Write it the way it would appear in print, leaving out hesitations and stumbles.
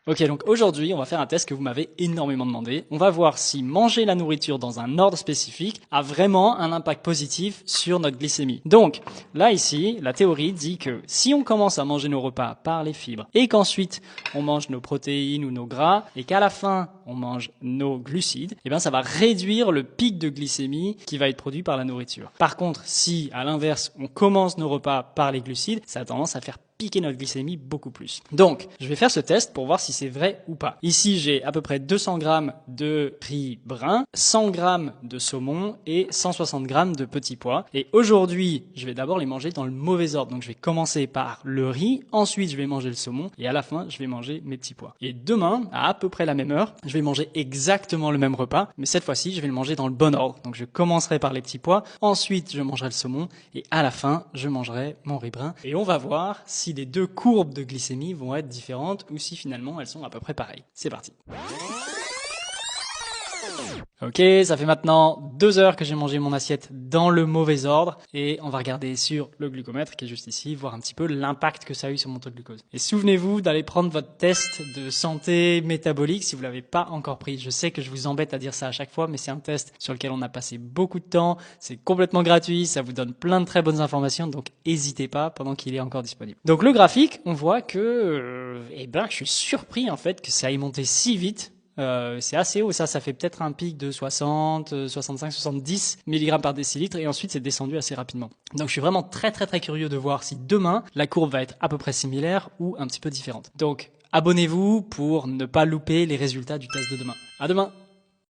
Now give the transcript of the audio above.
Ok, donc aujourd'hui, on va faire un test que vous m'avez énormément demandé. On va voir si manger la nourriture dans un ordre spécifique a vraiment un impact positif sur notre glycémie. Donc, là ici, la théorie dit que si on commence à manger nos repas par les fibres et qu'ensuite on mange nos protéines ou nos gras et qu'à la fin on mange nos glucides, eh bien ça va réduire le pic de glycémie qui va être produit par la nourriture. Par contre, si à l'inverse on commence nos repas par les glucides, ça a tendance à faire piquer notre glycémie beaucoup plus. Donc, je vais faire ce test pour voir si c'est vrai ou pas. Ici, j'ai à peu près 200 grammes de riz brun, 100 grammes de saumon et 160 grammes de petits pois. Et aujourd'hui, je vais d'abord les manger dans le mauvais ordre. Donc, je vais commencer par le riz, ensuite je vais manger le saumon et à la fin, je vais manger mes petits pois. Et demain, à peu près la même heure, je vais manger exactement le même repas, mais cette fois-ci, je vais le manger dans le bon ordre. Donc, je commencerai par les petits pois, ensuite je mangerai le saumon et à la fin, je mangerai mon riz brun. Et on va voir si les deux courbes de glycémie vont être différentes ou si finalement elles sont à peu près pareilles. C'est parti. Ok, ça fait maintenant 2 heures que j'ai mangé mon assiette dans le mauvais ordre et on va regarder sur le glucomètre qui est juste ici, voir un petit peu l'impact que ça a eu sur mon taux de glucose. Et souvenez-vous d'aller prendre votre test de santé métabolique si vous l'avez pas encore pris. Je sais que je vous embête à dire ça à chaque fois, mais c'est un test sur lequel on a passé beaucoup de temps. C'est complètement gratuit, ça vous donne plein de très bonnes informations, donc n'hésitez pas pendant qu'il est encore disponible. Donc le graphique, on voit que, je suis surpris en fait que ça ait monté si vite. C'est assez haut, ça fait peut-être un pic de 60, 65, 70 mg par décilitre et ensuite c'est descendu assez rapidement. Donc je suis vraiment très curieux de voir si demain la courbe va être à peu près similaire ou un petit peu différente. Donc abonnez-vous pour ne pas louper les résultats du test de demain. À demain!